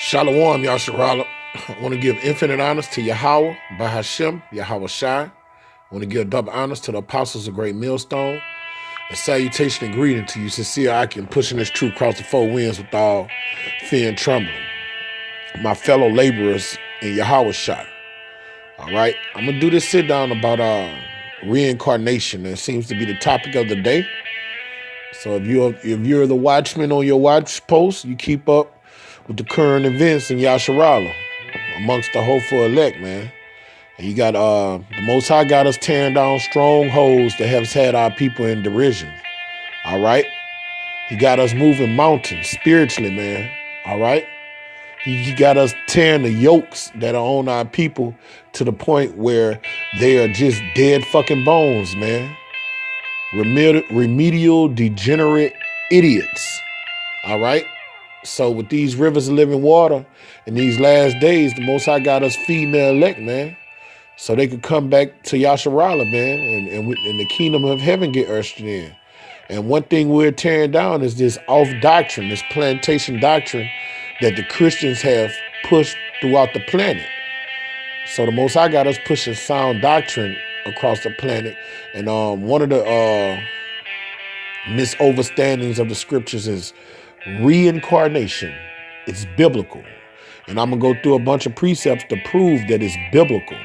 Shalom, Yasharala. I want to give infinite honors to Yahweh, Bahashem, Yahweh Shai. I want to give double honors to the apostles of Great Millstone. And salutation and greeting to you, sincere Akim, pushing this truth across the four winds with all fear and trembling. My fellow laborers in Yahweh Shai. All right, I'm going to do this sit down about reincarnation. It seems to be the topic of the day. So if you're the watchman on your watch post, you keep up with the current events in Yasharala amongst the hopeful elect, man. And you got the Most High got us tearing down strongholds that have had our people in derision. All right, He got us moving mountains spiritually, man. All right, He got us tearing the yokes that are on our people to the point where they are just dead fucking bones, man. Remedial degenerate idiots. All right. So with these rivers of living water in these last days, the Most High got us female elect, man, so they could come back to Yasharala, man, and the kingdom of heaven get ushered in. And one thing we're tearing down is this off doctrine, this plantation doctrine that the Christians have pushed throughout the planet. So the Most High got us pushing sound doctrine across the planet. And one of the misunderstandings of the scriptures is reincarnation. It's biblical. And I'm going to go through a bunch of precepts to prove that it's biblical.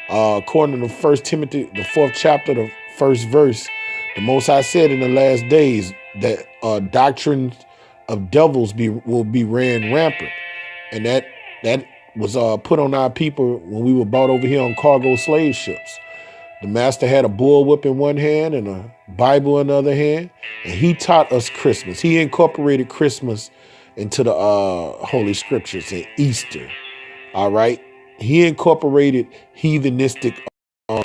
According to 1 Timothy, the 4th chapter, the 1st verse, the Most High said in the last days that doctrines of devils will be ran rampant. And that was put on our people when we were brought over here on cargo slave ships. The master had a bullwhip in one hand and a Bible in the other hand, and he taught us Christmas. He incorporated Christmas into the Holy Scriptures and Easter. All right, he incorporated heathenistic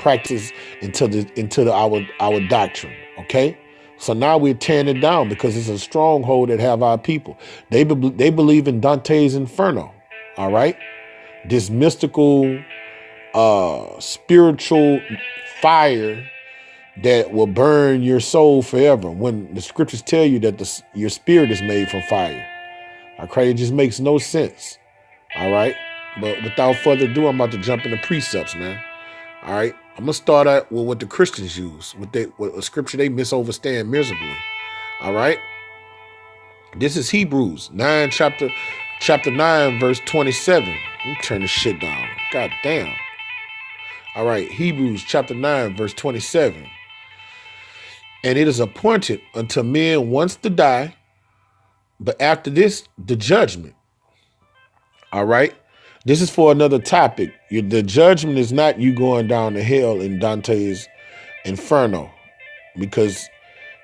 practices into our doctrine. Okay, so now we're tearing it down because it's a stronghold that have our people. They believe in Dante's Inferno. All right, this mystical, spiritual fire that will burn your soul forever, when the scriptures tell you that your spirit is made from fire. Okay, it just makes no sense. All right, but without further ado, I'm about to jump into precepts, man. All right, I'm gonna start out with what the Christians use, what a scripture they misunderstand miserably. All right, this is Hebrews 9, chapter 9, verse 27. Let me turn this shit down. God damn. All right, Hebrews chapter 9, verse 27. And it is appointed unto men once to die, but after this, the judgment. All right, this is for another topic. The judgment is not you going down to hell in Dante's Inferno, because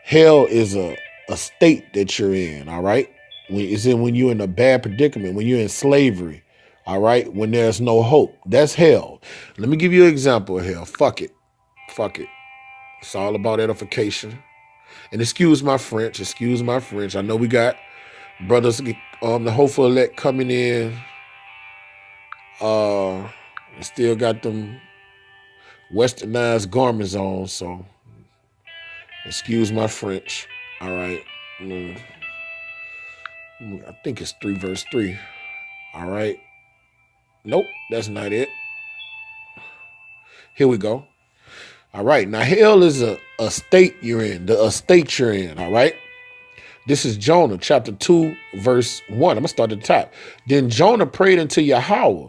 hell is a state that you're in. All right, when you're in a bad predicament, when you're in slavery. All right, when there's no hope, that's hell. Let me give you an example of hell. Fuck it. It's all about edification. And excuse my French. I know we got brothers, the hopeful elect coming in. Still got them westernized garments on, so excuse my French. All right. I think it's 3 verse 3. All right. Nope, that's not it. Here we go. All right. Now, hell is a state you're in, the estate you're in. All right. This is Jonah chapter 2, verse 1. I'm going to start at the top. Then Jonah prayed unto Yahweh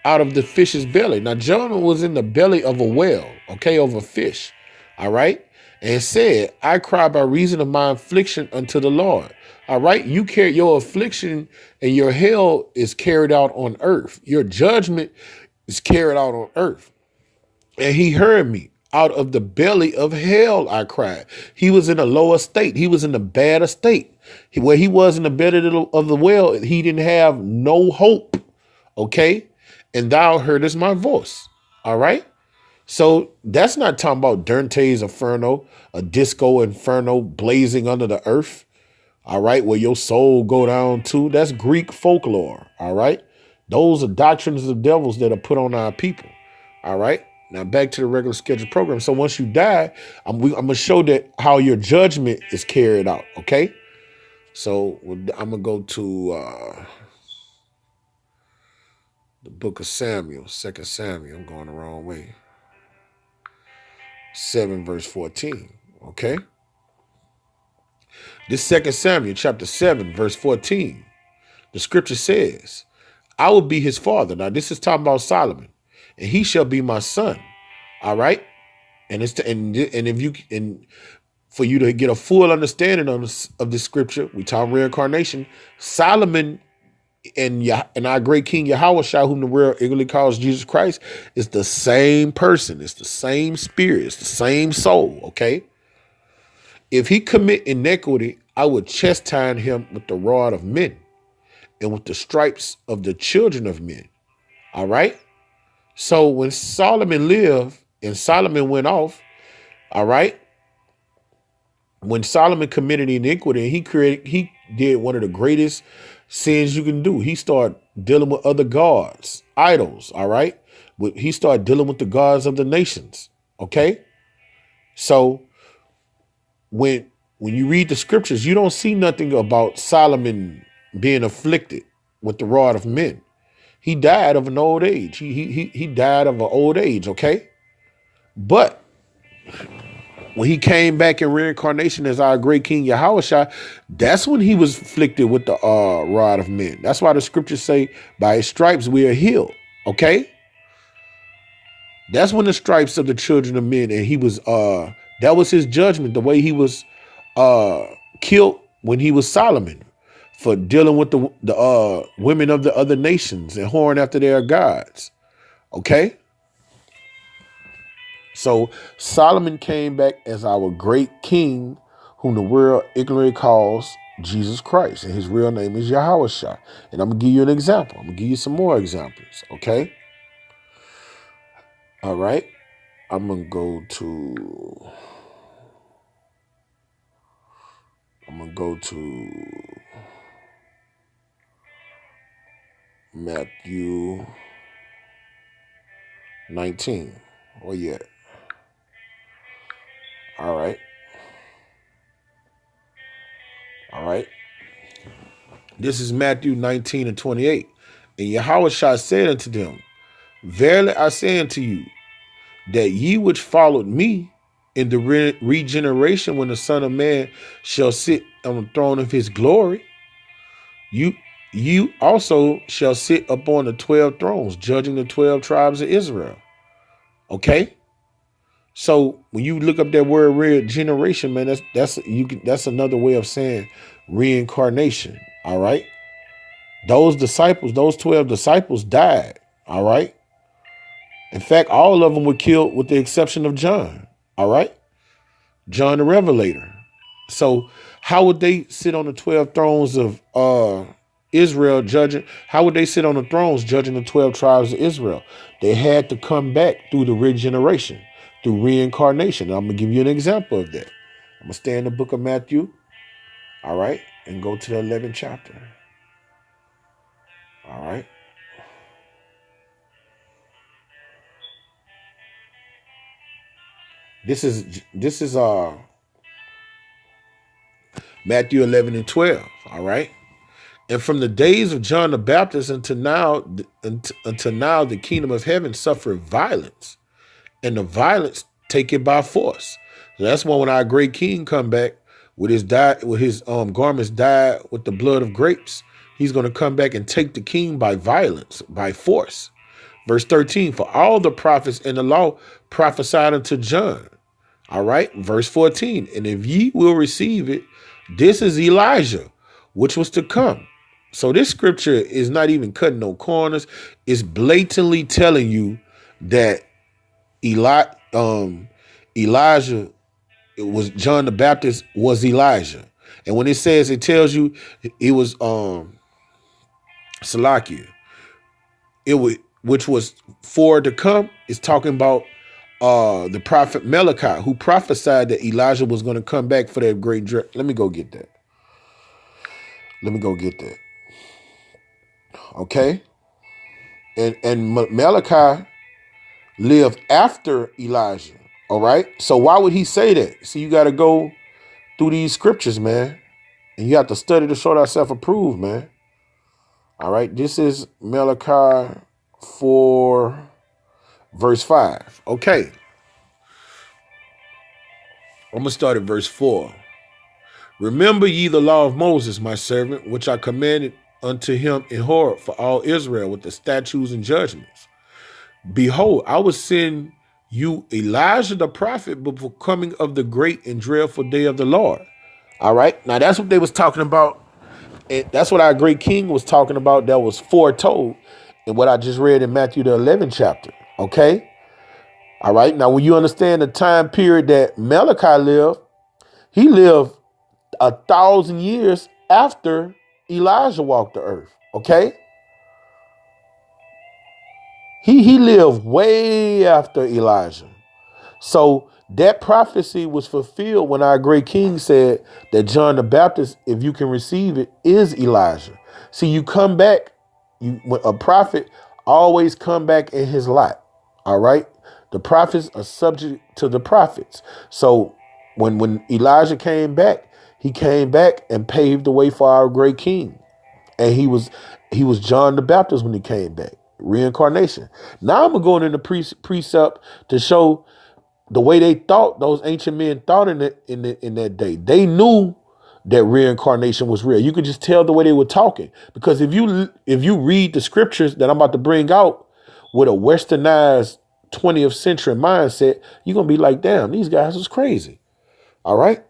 out of the fish's belly. Now, Jonah was in the belly of a whale, okay, of a fish. All right. And said, I cry by reason of my affliction unto the Lord. All right, you carry your affliction, and your hell is carried out on earth. Your judgment is carried out on earth. And he heard me. Out of the belly of hell, I cried. He was in a lower state. He was in a bad estate. Where he was in the belly of the whale, he didn't have no hope. Okay, and thou heardest my voice. All right. So that's not talking about Dante's Inferno, a disco inferno blazing under the earth. All right, where your soul go down to. That's Greek folklore. All right, those are doctrines of devils that are put on our people. All right, now back to the regular scheduled program. So once you die, I'm gonna show that how your judgment is carried out. Okay, so I'm gonna go to The book of Samuel, 2 Samuel. I'm going the wrong way. 7 verse 14. Okay. This 2 Samuel chapter 7 verse 14. The scripture says, I will be his father. Now this is talking about Solomon, and he shall be my son. All right. And it's and if you and for you to get a full understanding of this scripture, we talk reincarnation. Solomon and our great King Yahushua, whom the world eagerly calls Jesus Christ, is the same person. It's the same spirit. It's the same soul. Okay. If he commit iniquity, I would chastise him with the rod of men and with the stripes of the children of men. All right. So when Solomon lived and Solomon went off, all right, when Solomon committed iniquity, he did one of the greatest sins you can do. He started dealing with other gods, idols. All right. He started dealing with the gods of the nations. Okay. So when you read the scriptures, you don't see nothing about Solomon being afflicted with the rod of men. He died of an old age. He died of an old age, okay? But when he came back in reincarnation as our great King Yahushua, that's when he was afflicted with the rod of men. That's why the scriptures say, by his stripes we are healed, okay? That's when the stripes of the children of men, and he was that was his judgment, the way he was killed when he was Solomon for dealing with the women of the other nations and whoring after their gods. Okay? So Solomon came back as our great king, whom the world ignorantly calls Jesus Christ, and his real name is Yahushua. And I'm gonna give you an example. I'm gonna give you some more examples. Okay? All right. I'm gonna go to Matthew 19. Where you at? All right. All right. This is Matthew 19 and 28. And Yahushua said unto them, verily I say unto you, that ye which followed me in the regeneration, when the Son of Man shall sit on the throne of his glory, you also shall sit upon the 12 thrones, judging the 12 tribes of Israel. Okay? So when you look up that word regeneration, man, that's another way of saying reincarnation. All right. Those 12 disciples died. All right. In fact, all of them were killed with the exception of John. All right. John the Revelator. So how would they sit on the 12 thrones of Israel judging? How would they sit on the thrones judging the 12 tribes of Israel? They had to come back through the regeneration, through reincarnation. And I'm going to give you an example of that. I'm going to stay in the book of Matthew, all right, and go to the 11th chapter. All right. This is Matthew 11 and 12, all right? And from the days of John the Baptist until now, the kingdom of heaven suffered violence, and the violence take it by force. So that's why when our great king come back with his garments dyed with the blood of grapes, he's going to come back and take the king by violence, by force. Verse 13, for all the prophets in the law prophesied unto John. All right. Verse 14, and if ye will receive it, this is Elijah, which was to come. So this scripture is not even cutting no corners. It's blatantly telling you that Elijah, it was John the Baptist was Elijah. And when it tells you it was Salakia, which was for to come, it's talking about the prophet Malachi, who prophesied that Elijah was going to come back for that great Let me go get that. Okay. And Malachi lived after Elijah. All right. So why would he say that? See, you got to go through these scriptures, man. And you have to study to show thyself approved, man. All right. This is Malachi 4, verse 5. Okay. I'm going to start at verse 4. Remember ye the law of Moses, my servant, which I commanded unto him in Horeb for all Israel with the statutes and judgments. Behold, I will send you Elijah the prophet before coming of the great and dreadful day of the Lord. All right. Now that's what they was talking about. And that's what our great king was talking about. That was foretold in what I just read in Matthew the 11th chapter. Okay. All right. Now, when you understand the time period that Malachi lived, he lived 1,000 years after Elijah walked the earth. Okay. He lived way after Elijah. So that prophecy was fulfilled when our great king said that John the Baptist, if you can receive it, is Elijah. See, you come back, a prophet always come back in his lot. All right. The prophets are subject to the prophets. So when Elijah came back, he came back and paved the way for our great king. And he was John the Baptist when he came back. Reincarnation. Now I'm going to go into precept to show the way they thought, those ancient men thought in that day. They knew that reincarnation was real. You could just tell the way they were talking. Because if you read the scriptures that I'm about to bring out with a westernized 20th century mindset, you're going to be like, damn, these guys was crazy. All right.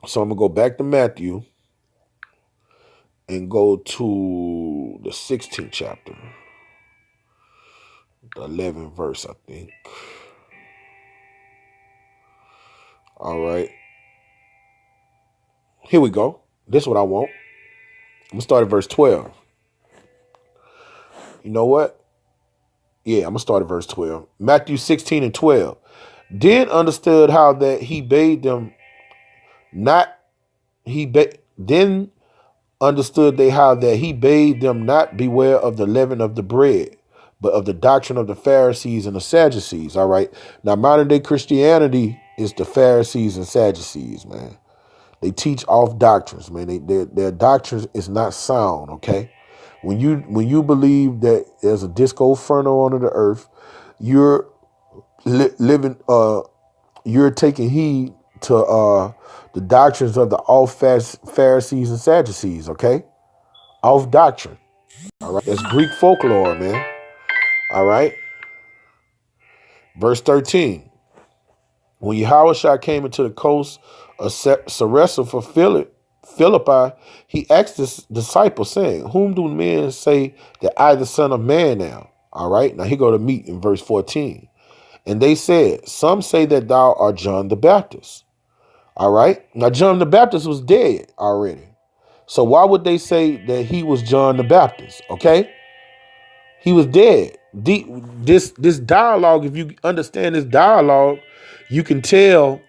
So I'm going to go back to Matthew and go to the 16th chapter, the 11th verse, I think. All right. Here we go. This is what I want. I'm going to start at verse 12. You know what? Yeah, I'm going to start at verse 12. Matthew 16 and 12. Then understood how that he bade them not, then understood they how that he bade them not beware of the leaven of the bread, but of the doctrine of the Pharisees and the Sadducees. All right. Now, modern day Christianity is the Pharisees and Sadducees, man. They teach off doctrines, man. Their doctrines is not sound. Okay. When you believe that there's a disco inferno under the earth, you're living. You're taking heed to the doctrines of the off Pharisees and Sadducees. Okay. Off doctrine. All right. That's Greek folklore, man. All right. Verse 13. When Yahushua came into the coast of Caesarea for Philippi, he asked his disciples, saying, whom do men say that I, the Son of Man, am? All right. Now he go to meet in verse 14. And they said, some say that thou art John the Baptist. All right. Now John the Baptist was dead already. So why would they say that he was John the Baptist? Okay. He was dead. This dialogue, if you understand this dialogue, you can tell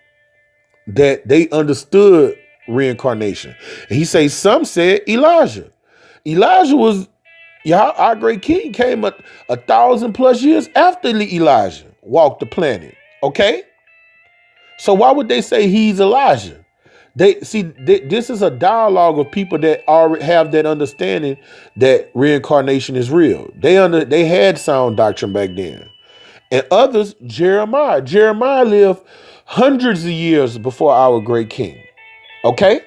that they understood reincarnation. And he says some said Elijah. Elijah was, our great king came 1,000+ years after Elijah walked the planet. Okay? So why would they say he's Elijah? This is a dialogue of people that already have that understanding that reincarnation is real. They had sound doctrine back then. And others, Jeremiah lived hundreds of years before our great king. Okay?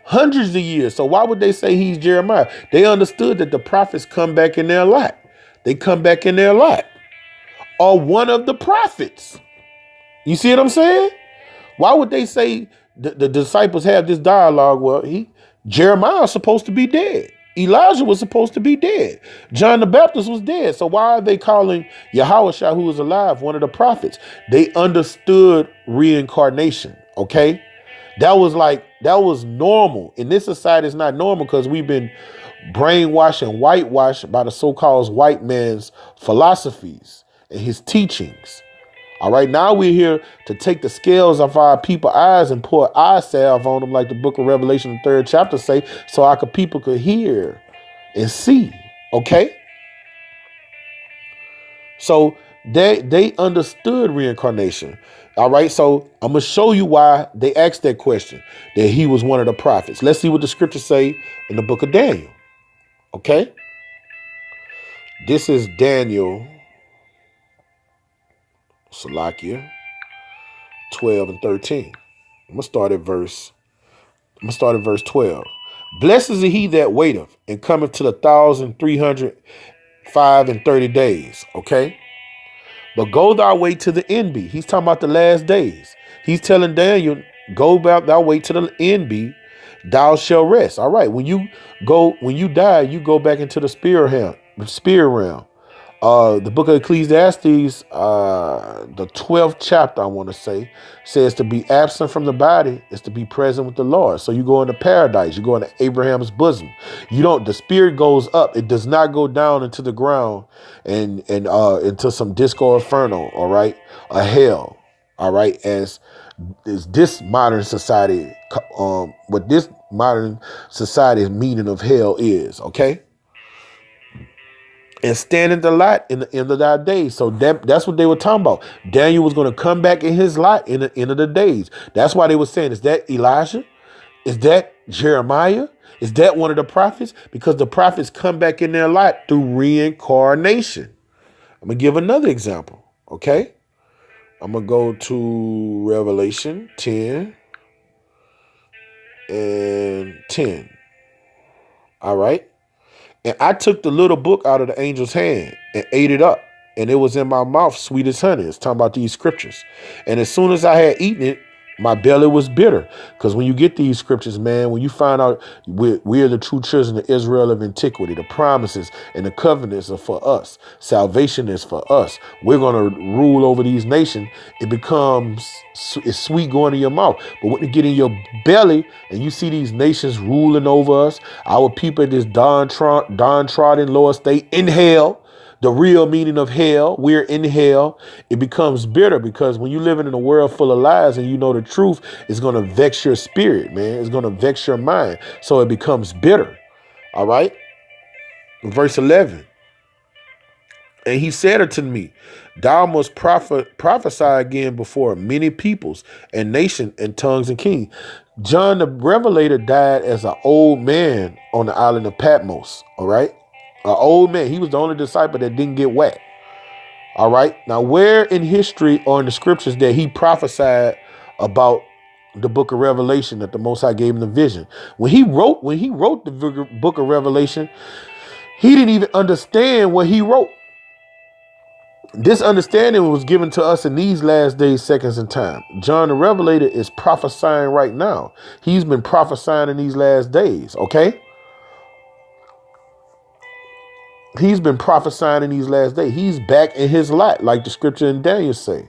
Hundreds of years. So why would they say he's Jeremiah? They understood that the prophets come back in their lot. They come back in their lot. Or one of the prophets. You see what I'm saying? Why would they say the disciples have this dialogue? Well, Jeremiah is supposed to be dead. Elijah was supposed to be dead. John the Baptist was dead. So why are they calling Yahushua, who is alive, one of the prophets? They understood reincarnation. Okay. That was normal. In this society, it's not normal because we've been brainwashed and whitewashed by the so-called white man's philosophies and his teachings. All right, now we're here to take the scales off our people's eyes and pour eye salve on them, like the book of Revelation, the 3rd chapter say, so our people could hear and see. Okay? So they understood reincarnation. All right, so I'm going to show you why they asked that question, that he was one of the prophets. Let's see what the scriptures say in the book of Daniel. Okay? This is Daniel, Salakia, 12 and 13. I'm gonna start at verse 12. Blessed is he that waiteth and cometh to the 1,305 and 30 days. Okay. But go thy way to the end be. He's talking about the last days. He's telling Daniel, go about thy way to the end be, thou shalt rest. All right. When you die, you go back into the spirit realm. The book of Ecclesiastes, the 12th chapter, I want to say, says to be absent from the body is to be present with the Lord. So you go into paradise, you go into Abraham's bosom. The spirit goes up. It does not go down into the ground and into some disco inferno, all right, a hell, all right, as is this modern society, what this modern society's meaning of hell is, okay? And stand in the light in the end of thy days. So that's what they were talking about. Daniel was going to come back in his light in the end of the days. That's why they were saying, is that Elijah? Is that Jeremiah? Is that one of the prophets? Because the prophets come back in their light through reincarnation. I'm going to give another example. Okay. I'm going to go to Revelation 10 and 10. All right. And I took the little book out of the angel's hand and ate it up. And it was in my mouth, sweet as honey. It's talking about these scriptures. And as soon as I had eaten it, my belly was bitter. Because when you get these scriptures, man, when you find out we're the true children of Israel of antiquity, the promises and the covenants are for us. Salvation is for us. We're going to rule over these nations. It's sweet going in your mouth. But when you get in your belly and you see these nations ruling over us, our people at this downtrodden lower state in hell, the real meaning of hell, we're in hell, it becomes bitter because when you're living in a world full of lies and you know the truth, it's going to vex your spirit, man. It's going to vex your mind. So it becomes bitter. All right. Verse 11. And he said unto me, thou must prophesy again before many peoples and nations and tongues and kings. John the Revelator died as an old man on the island of Patmos. All right. An old man. He was the only disciple that didn't get wet. All right. Now, where in history or in the scriptures that he prophesied about the book of Revelation that the Most High gave him the vision? When he wrote the book of Revelation, he didn't even understand what he wrote. This understanding was given to us in these last days, seconds, and time. John the Revelator is prophesying right now. He's been prophesying in these last days. Okay. He's been prophesying in these last days. He's back in his light, like the scripture in Daniel say.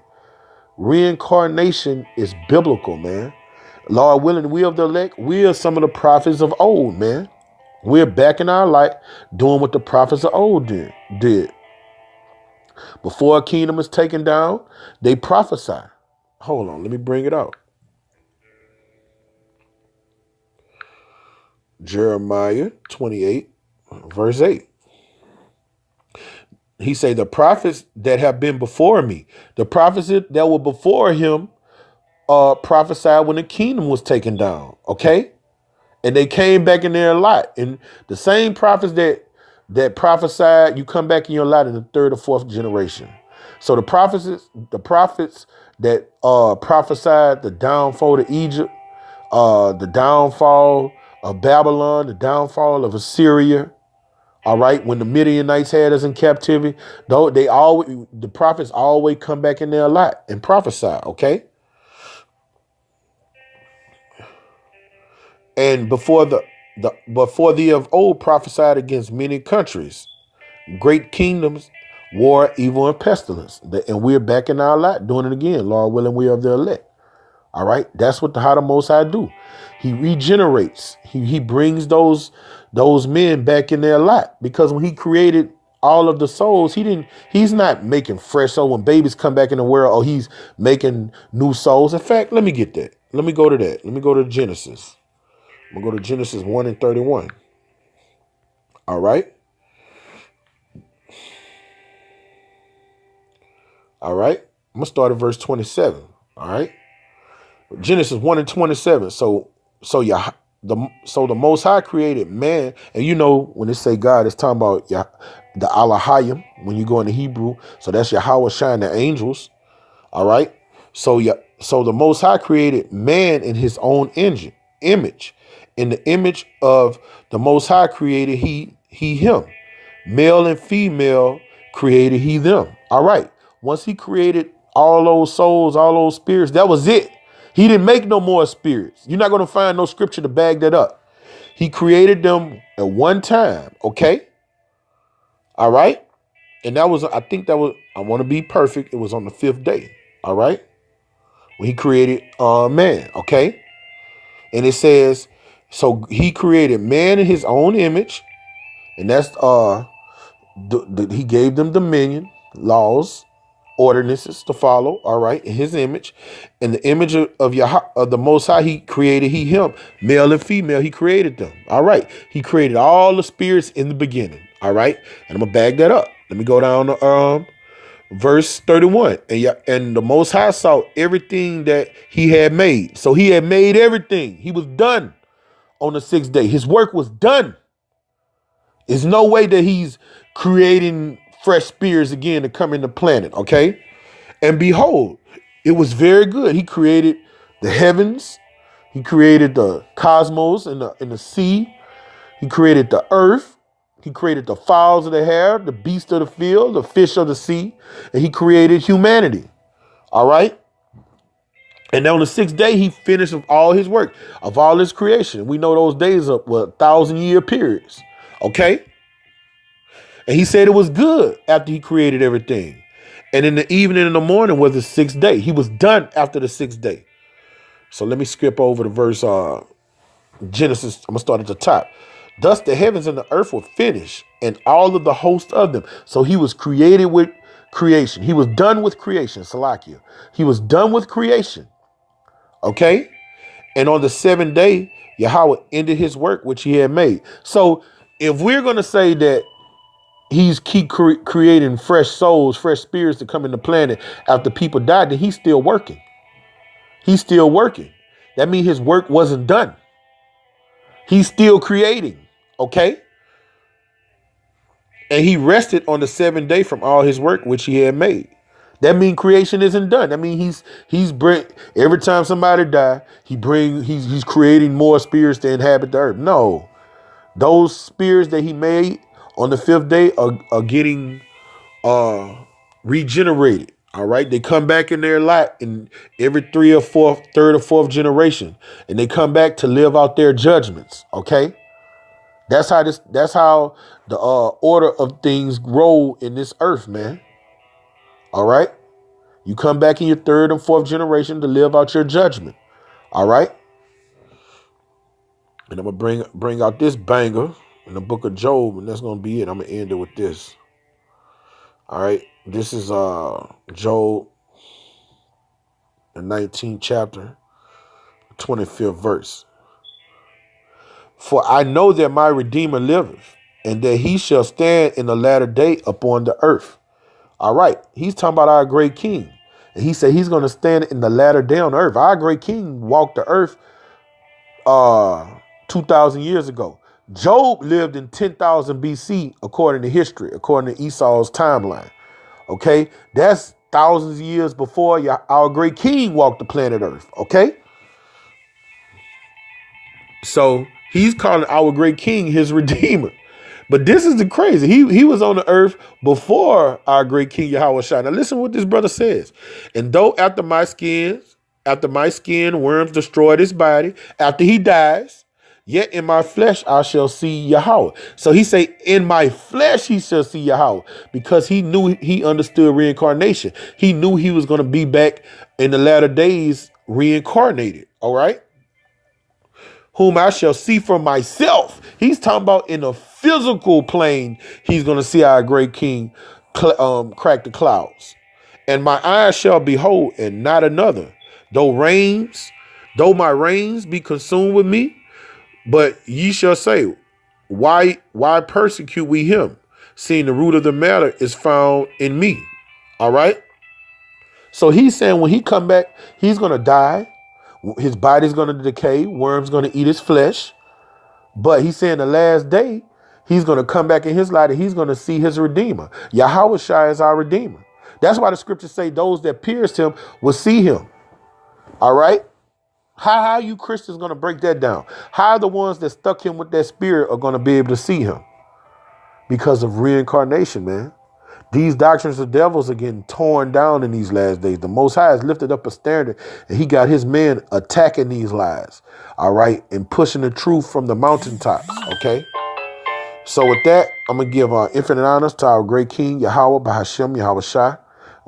Reincarnation is biblical, man. Lord willing, we of the elect, we are some of the prophets of old, man. We're back in our light doing what the prophets of old did. Before a kingdom is taken down, they prophesy. Hold on, let me bring it out. Jeremiah 28, verse 8. He say the prophets that have been before me, the prophets that were before him, prophesied when the kingdom was taken down. Okay, and they came back in their lot. And the same prophets that prophesied, you come back in your lot in the third or fourth generation. So the prophets that prophesied the downfall of Egypt, the downfall of Babylon, the downfall of Assyria. All right, when the Midianites had us in captivity, though the prophets always come back in their lot and prophesy. Okay, and before the of old prophesied against many countries, great kingdoms, war, evil, and pestilence. And we're back in our lot doing it again. Lord willing, we are of the elect. All right, that's what how the Most High do. He regenerates. He brings those men back in their lot, because when he created all of the souls, he's not making fresh souls. When babies come back in the world, he's making new souls. In fact, let me get that. Let me go to that. Let me go to Genesis. I'm gonna go to Genesis 1 and 31. All right. All right. I'm gonna start at verse 27. All right. Genesis 1 and 27. So the Most High created man, and you know when they say God, it's talking about the Alahayim when you go into Hebrew. So that's Yahweh Shine, the angels. All right. So so the Most High created man in His own image. In the image of the Most High created he him. Male and female created He them. All right. Once He created all those souls, all those spirits, that was it. He didn't make no more spirits. You're not going to find no scripture to back that up. He created them at one time. Okay. All right. And that was, I think that was, I want to be perfect. It was on the 5th day. All right. When He created man. Okay. And it says, so He created man in His own image. And that's, He gave them dominion, laws, ordinances to follow, all right, in His image. In the image of the Most High, He created him, male and female, He created them, all right. He created all the spirits in the beginning, all right. And I'm gonna bag that up. Let me go down to verse 31. And the Most High saw everything that He had made. So He had made everything. He was done on the 6th day. His work was done. There's no way that He's creating fresh spirits again to come in the planet, okay? And behold, it was very good. He created the heavens. He created the cosmos and the sea. He created the earth. He created the fowls of the air, the beasts of the field, the fish of the sea, and He created humanity, all right? And then on the 6th day, He finished of all His work, of all His creation. We know those days are 1,000-year periods, okay? And He said it was good after He created everything. And in the evening and the morning was the 6th day. He was done after the 6th day. So let me skip over to verse Genesis. I'm going to start at the top. Thus the heavens and the earth were finished, and all of the host of them. So He was created with creation. He was done with creation, Salakia. He was done with creation. Okay? And on the 7th day, Yahweh ended His work which He had made. So if we're going to say that He's creating fresh souls, fresh spirits to come in the planet after people died, then He's still working. He's still working. That means His work wasn't done. He's still creating, okay? And He rested on the 7th day from all His work which He had made. That means creation isn't done. That means he's every time somebody die, he's creating more spirits to inhabit the earth. No, those spirits that He made on the 5th day are getting regenerated. All right. They come back in their life in every third or fourth generation. And they come back to live out their judgments. Okay. That's how the order of things roll in this earth, man. All right. You come back in your 3rd and 4th generation to live out your judgment. All right. And I'm going to bring out this banger in the book of Job, and that's going to be it. I'm going to end it with this. All right. This is Job, the 19th chapter, 25th verse. For I know that my Redeemer liveth, and that He shall stand in the latter day upon the earth. All right. He's talking about our great King. And He said He's going to stand in the latter day on the earth. Our great King walked the earth 2,000 years ago. Job lived in 10,000 BC, according to history, according to Esau's timeline. Okay, that's thousands of years before our great King walked the planet Earth. Okay, so He's calling our great King His Redeemer. But this is the crazy. He was on the earth before our great King Yahweh Shai. Now listen to what this brother says. And though after my skin, worms destroyed his body, after he dies, yet in my flesh I shall see Yahweh. So He say, in my flesh He shall see Yahweh, because he understood reincarnation. He knew he was going to be back in the latter days reincarnated. All right. Whom I shall see for myself. He's talking about in a physical plane. He's going to see our great King crack the clouds. And my eyes shall behold, and not another. Though my reins be consumed with me, but ye shall say, why persecute we Him, seeing the root of the matter is found in me? All right. So He's saying when He come back, He's going to die. His body's going to decay. Worms going to eat his flesh. But he's saying the last day, he's going to come back in his light and he's going to see his Redeemer. Yahweh Shai is our Redeemer. That's why the scriptures say those that pierced him will see him. All right? How are you Christians going to break that down? How are the ones that stuck him with that spirit are going to be able to see him? Because of reincarnation, man. These doctrines of devils are getting torn down in these last days. The Most High has lifted up a standard and he got his men attacking these lies, all right, and pushing the truth from the mountaintops, okay? So with that, I'm going to give infinite honors to our great King, Yahweh, Bahashem, Yahweh Shai. I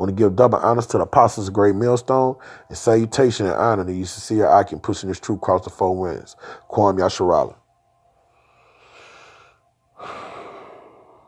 want to give double honors to the apostles of Great Millstone and salutation and honor to you sincere Akim pushing this truth across the four winds. Kwam Yasharala.